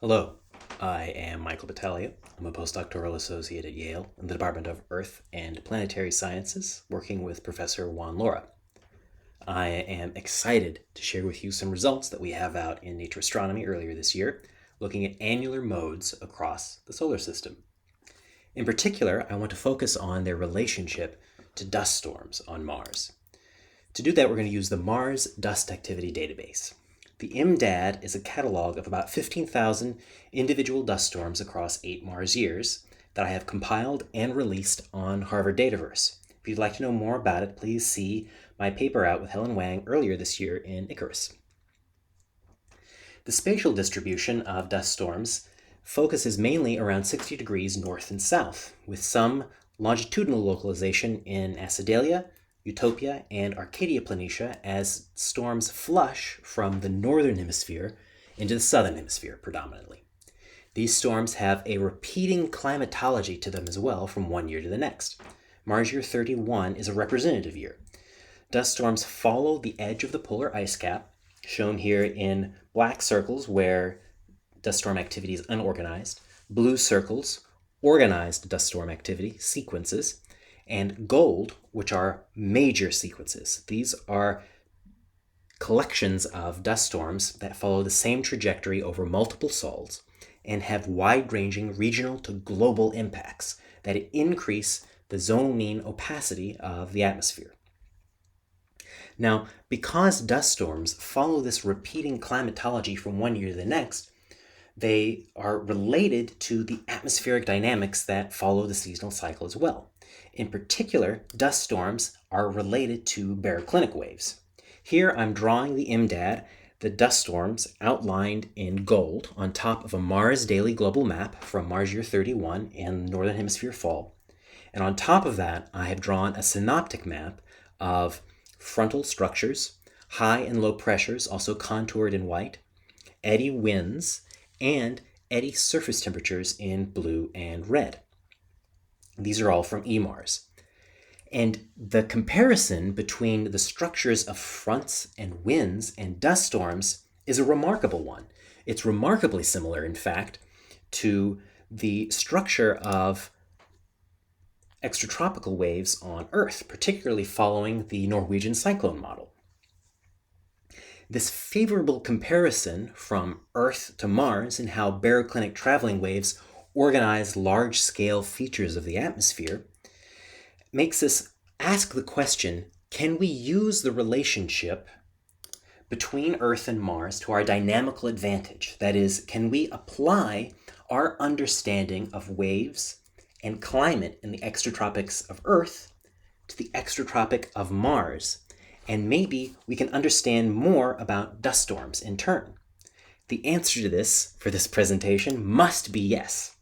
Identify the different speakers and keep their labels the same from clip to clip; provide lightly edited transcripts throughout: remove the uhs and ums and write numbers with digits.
Speaker 1: Hello, I am Michael Battaglia. I'm a postdoctoral associate at Yale in the Department of Earth and Planetary Sciences, working with Professor Juan Laura. I am excited to share with you some results that we have out in Nature Astronomy earlier this year, looking at annular modes across the solar system. In particular, I want to focus on their relationship to dust storms on Mars. To do that, we're going to use the Mars Dust Activity Database. The MDAD is a catalog of about 15,000 individual dust storms across 8 Mars years that I have compiled and released on Harvard Dataverse. If you'd like to know more about it, please see my paper out with Helen Wang earlier this year in Icarus. The spatial distribution of dust storms focuses mainly around 60 degrees north and south, with some longitudinal localization in Acidalia, Utopia, and Arcadia Planitia as storms flush from the northern hemisphere into the southern hemisphere predominantly. These storms have a repeating climatology to them as well from one year to the next. Mars year 31 is a representative year. Dust storms follow the edge of the polar ice cap, shown here in black circles where dust storm activity is unorganized, blue circles, organized dust storm activity, sequences, and gold, which are major sequences. These are collections of dust storms that follow the same trajectory over multiple sols and have wide-ranging regional to global impacts that increase the zonal mean opacity of the atmosphere. Now, because dust storms follow this repeating climatology from one year to the next, they are related to the atmospheric dynamics that follow the seasonal cycle as well. In particular, dust storms are related to baroclinic waves. Here I'm drawing the MDAD, the dust storms outlined in gold on top of a Mars daily global map from Mars year 31 and Northern Hemisphere fall. And on top of that, I have drawn a synoptic map of frontal structures, high and low pressures, also contoured in white, eddy winds, and eddy surface temperatures in blue and red. These are all from EMARS. And the comparison between the structures of fronts and winds and dust storms is a remarkable one. It's remarkably similar, in fact, to the structure of extratropical waves on Earth, particularly following the Norwegian cyclone model. This favorable comparison from Earth to Mars and how baroclinic traveling waves organize large-scale features of the atmosphere makes us ask the question, can we use the relationship between Earth and Mars to our dynamical advantage? That is, can we apply our understanding of waves and climate in the extratropics of Earth to the extratropic of Mars? And maybe we can understand more about dust storms in turn. The answer to this, for this presentation, must be yes.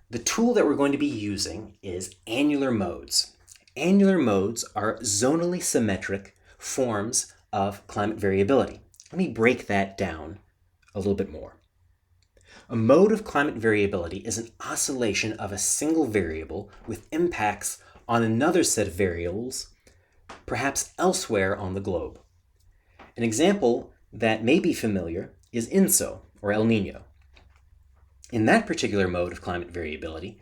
Speaker 1: The tool that we're going to be using is annular modes. Annular modes are zonally symmetric forms of climate variability. Let me break that down a little bit more. A mode of climate variability is an oscillation of a single variable with impacts on another set of variables, perhaps elsewhere on the globe. An example that may be familiar is INSO, or El Niño. In that particular mode of climate variability,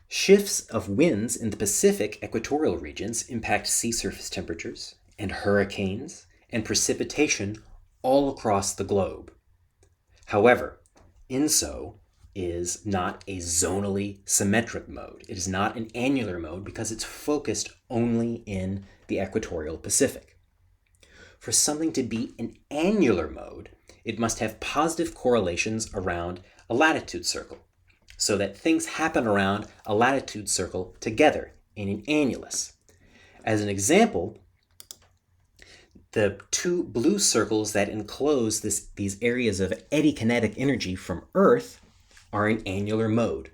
Speaker 1: shifts of winds in the Pacific equatorial regions impact sea surface temperatures and hurricanes and precipitation all across the globe. However, INSO is not a zonally symmetric mode. It is not an annular mode because it's focused only in the equatorial Pacific. For something to be an annular mode, it must have positive correlations around a latitude circle, so that things happen around a latitude circle together in an annulus. As an example, the two blue circles that enclose these areas of eddy kinetic energy from Earth are in annular mode.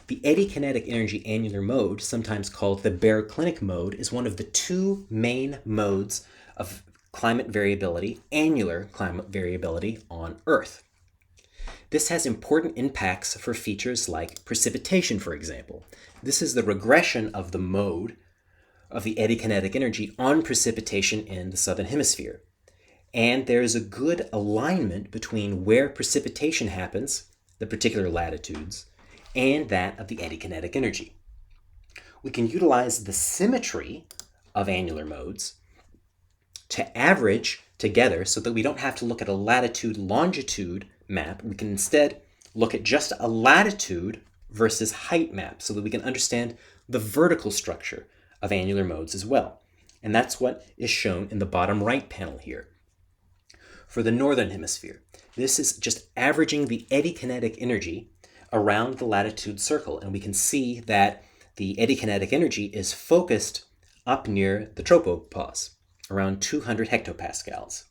Speaker 1: The eddy kinetic energy annular mode, sometimes called the baroclinic mode, is one of the two main modes of climate variability, annular climate variability on Earth. This has important impacts for features like precipitation, for example. This is the regression of the mode of the eddy kinetic energy on precipitation in the southern hemisphere. and there's a good alignment between where precipitation happens, the particular latitudes, and that of the eddy kinetic energy. We can utilize the symmetry of annular modes to average together so that we don't have to look at a latitude-longitude map. We can instead look at just a latitude versus height map so that we can understand the vertical structure of annular modes as well. And that's what is shown in the bottom right panel here. For the northern hemisphere, this is just averaging the eddy kinetic energy around the latitude circle, and we can see that the eddy kinetic energy is focused up near the tropopause, around 200 hectopascals.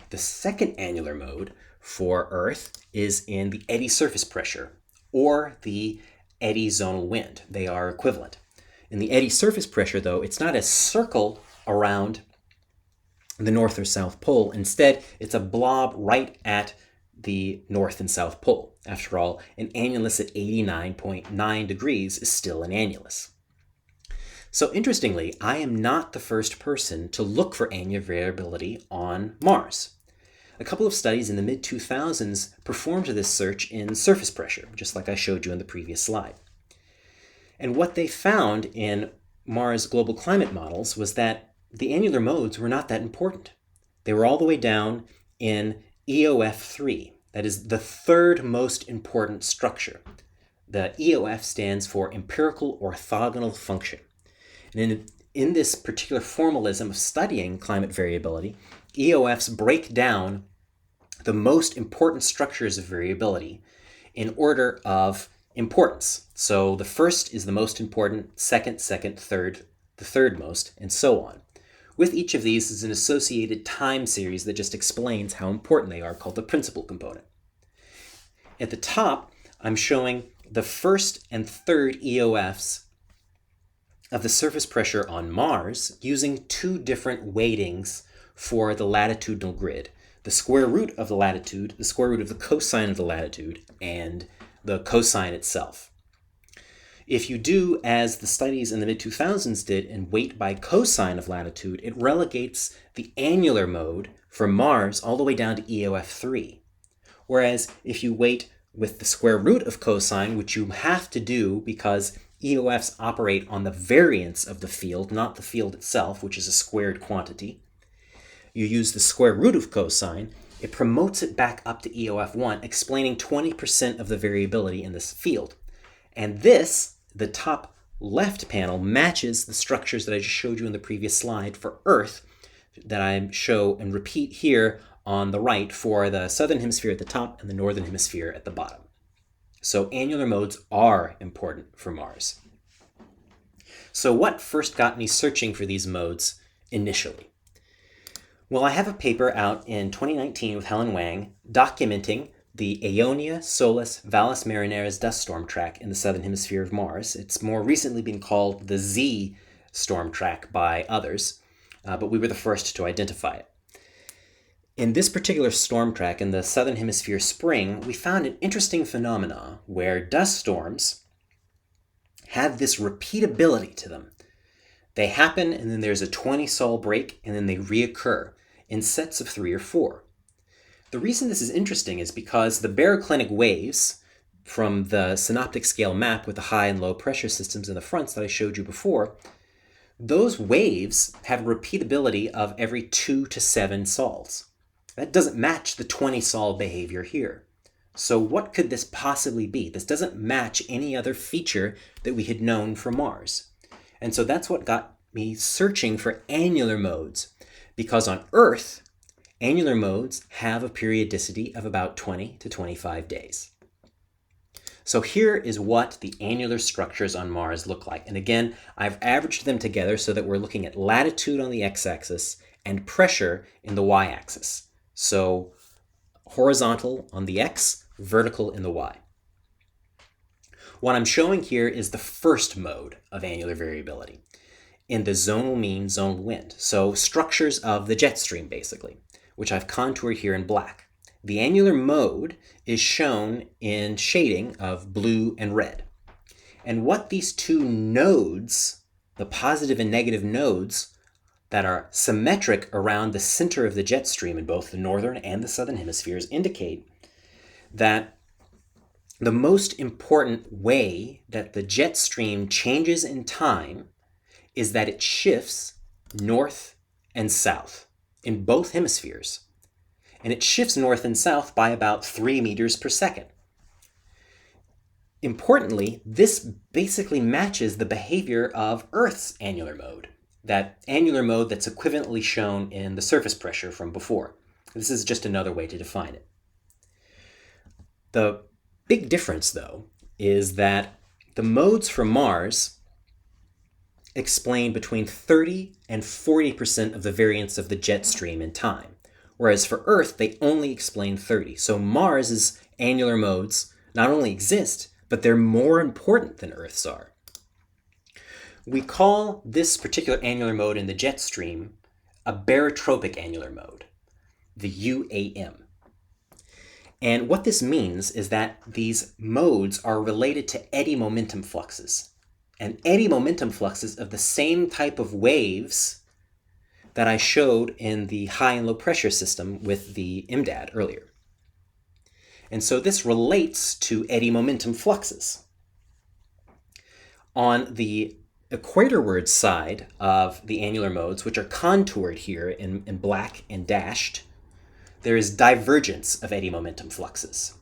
Speaker 1: The second annular mode for Earth is in the eddy surface pressure, or the eddy zonal wind. They are equivalent. In the eddy surface pressure, though, it's not a circle around the North or South Pole. Instead, it's a blob right at the North and South Pole. After all, an annulus at 89.9 degrees is still an annulus. So interestingly, I am not the first person to look for annular variability on Mars. A couple of studies in the mid-2000s performed this search in surface pressure, just like I showed you in the previous slide. And what they found in Mars global climate models was that the annular modes were not that important. They were all the way down in EOF3. That is the third most important structure. The EOF stands for empirical orthogonal function. And in this particular formalism of studying climate variability, EOFs break down the most important structures of variability in order of importance. So the first is the most important, second, third, the third most, and so on. With each of these is an associated time series that just explains how important they are, called the principal component. At the top, I'm showing the first and third EOFs of the surface pressure on Mars using two different weightings for the latitudinal grid. The square root of the latitude, the square root of the cosine of the latitude, and the cosine itself. If you do as the studies in the mid-2000s did and weight by cosine of latitude, it relegates the annular mode for Mars all the way down to EOF3. Whereas if you weight with the square root of cosine, which you have to do because EOFs operate on the variance of the field, not the field itself, which is a squared quantity, you use the square root of cosine, it promotes it back up to EOF1, explaining 20% of the variability in this field. And this, the top left panel, matches the structures that I just showed you in the previous slide for Earth that I show and repeat here on the right for the southern hemisphere at the top and the northern hemisphere at the bottom. So annular modes are important for Mars. So what first got me searching for these modes initially? Well, I have a paper out in 2019 with Helen Wang documenting the Aeonia Solis Valles Marineris dust storm track in the southern hemisphere of Mars. It's more recently been called the Z storm track by others, but we were the first to identify it. In this particular storm track in the southern hemisphere spring, we found an interesting phenomena where dust storms have this repeatability to them. They happen and then there's a 20-sol break and then they reoccur in sets of 3 or 4. The reason this is interesting is because the baroclinic waves from the synoptic scale map with the high and low pressure systems in the fronts that I showed you before, those waves have repeatability of every 2 to 7 sols. That doesn't match the 20-sol behavior here. So what could this possibly be? This doesn't match any other feature that we had known for Mars. And so that's what got me searching for annular modes, because on Earth, annular modes have a periodicity of about 20 to 25 days. So here is what the annular structures on Mars look like. And again, I've averaged them together so that we're looking at latitude on the x-axis and pressure in the y-axis. So horizontal on the x, vertical in the y. What I'm showing here is the first mode of annular variability in the zonal mean, zonal wind. So structures of the jet stream, basically, which I've contoured here in black. The annular mode is shown in shading of blue and red. And what these two nodes, the positive and negative nodes, that are symmetric around the center of the jet stream in both the northern and the southern hemispheres indicate that the most important way that the jet stream changes in time is that it shifts north and south in both hemispheres. And it shifts north and south by about 3 meters per second. Importantly, this basically matches the behavior of Earth's annular mode, that annular mode that's equivalently shown in the surface pressure from before. This is just another way to define it. The big difference, though, is that the modes for Mars explain between 30 and 40% of the variance of the jet stream in time, whereas for Earth, they only explain 30. So Mars's annular modes not only exist, but they're more important than Earth's are. We call this particular annular mode in the jet stream a barotropic annular mode, the UAM. And what this means is that these modes are related to eddy momentum fluxes. And eddy momentum fluxes of the same type of waves that I showed in the high and low pressure system with the MDAD earlier. And so this relates to eddy momentum fluxes. On the equatorward side of the annular modes, which are contoured here in black and dashed, there is divergence of eddy momentum fluxes.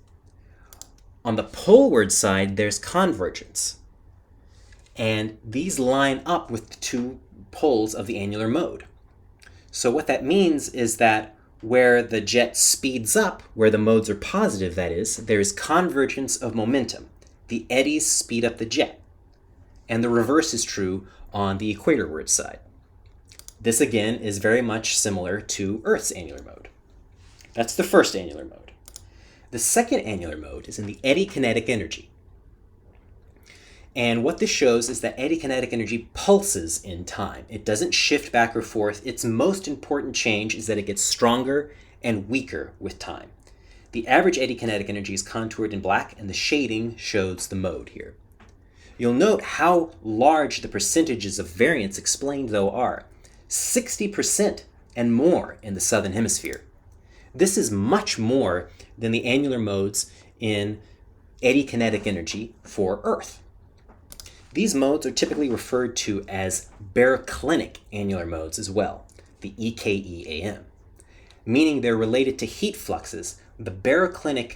Speaker 1: On the poleward side, there's convergence. And these line up with the two poles of the annular mode. So what that means is that where the jet speeds up, where the modes are positive, that is, there is convergence of momentum. The eddies speed up the jet. And the reverse is true on the equatorward side. This, again, is very much similar to Earth's annular mode. That's the first annular mode. The second annular mode is in the eddy kinetic energy. And what this shows is that eddy kinetic energy pulses in time. It doesn't shift back or forth. Its most important change is that it gets stronger and weaker with time. The average eddy kinetic energy is contoured in black, and the shading shows the mode here. You'll note how large the percentages of variance explained, though, are. 60% and more in the southern hemisphere. This is much more than the annular modes in eddy kinetic energy for Earth. These modes are typically referred to as baroclinic annular modes as well, the EKEAM, meaning they're related to heat fluxes, the baroclinic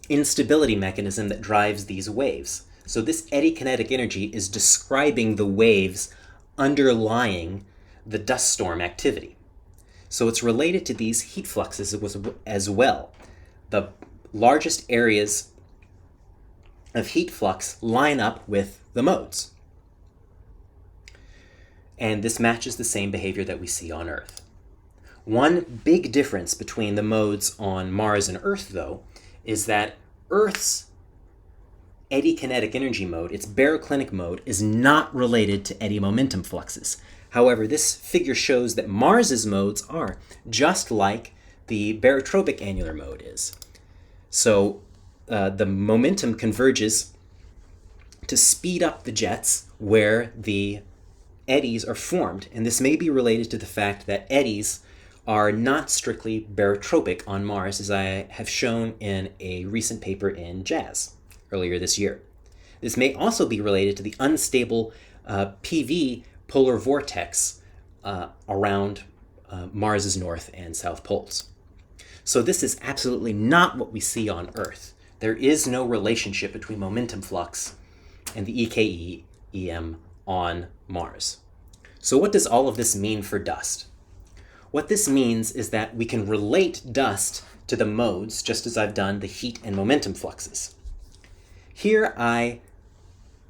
Speaker 1: instability mechanism that drives these waves. So this eddy kinetic energy is describing the waves underlying the dust storm activity. So it's related to these heat fluxes as well. The largest areas of heat flux line up with the modes. And this matches the same behavior that we see on Earth. One big difference between the modes on Mars and Earth, though, is that Earth's eddy kinetic energy mode, its baroclinic mode, is not related to eddy momentum fluxes. However, this figure shows that Mars's modes are, just like the barotropic annular mode is. So the momentum converges to speed up the jets where the eddies are formed, and this may be related to the fact that eddies are not strictly barotropic on Mars, as I have shown in a recent paper in JAZZ earlier this year. This may also be related to the unstable PV polar vortex around Mars's north and south poles. So this is absolutely not what we see on Earth. There is no relationship between momentum flux and the EKEAM on Mars. So what does all of this mean for dust? What this means is that we can relate dust to the modes, just as I've done the heat and momentum fluxes. Here I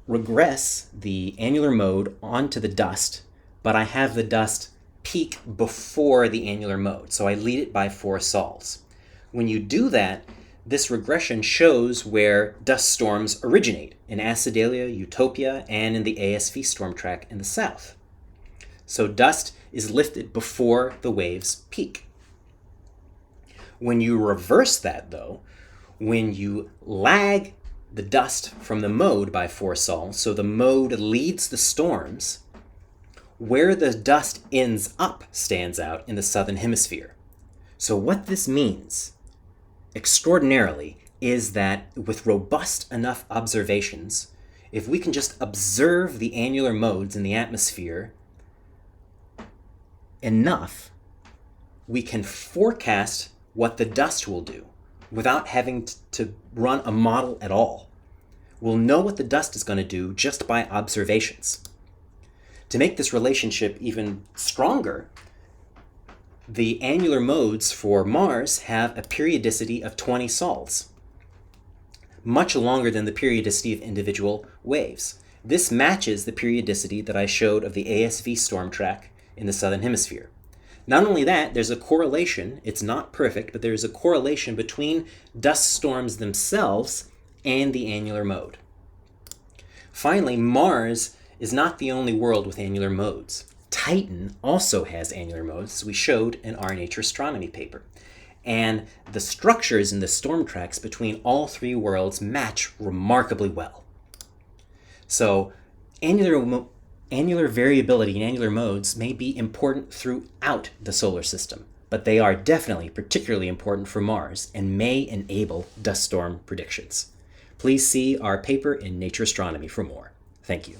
Speaker 1: regress the annular mode onto the dust, but I have the dust peak before the annular mode, so I lead it by 4 sols. When you do that, this regression shows where dust storms originate, in Acidalia, Utopia, and in the ASV storm track in the south. So dust is lifted before the waves peak. When you reverse that, though, when you lag the dust from the mode by 4 sols, so the mode leads the storms, where the dust ends up stands out in the southern hemisphere. So what this means, extraordinarily, is that with robust enough observations, if we can just observe the annular modes in the atmosphere enough, we can forecast what the dust will do without having to run a model at all. We'll know what the dust is going to do just by observations. To make this relationship even stronger, the annular modes for Mars have a periodicity of 20 sols, much longer than the periodicity of individual waves. This matches the periodicity that I showed of the ASV storm track in the southern hemisphere. Not only that, there's a correlation. It's not perfect, but there's a correlation between dust storms themselves and the annular mode. Finally, Mars is not the only world with annular modes. Titan also has annular modes, as we showed in our Nature Astronomy paper. And the structures in the storm tracks between all three worlds match remarkably well. So annular variability and annular modes may be important throughout the solar system, but they are definitely particularly important for Mars and may enable dust storm predictions. Please see our paper in Nature Astronomy for more. Thank you.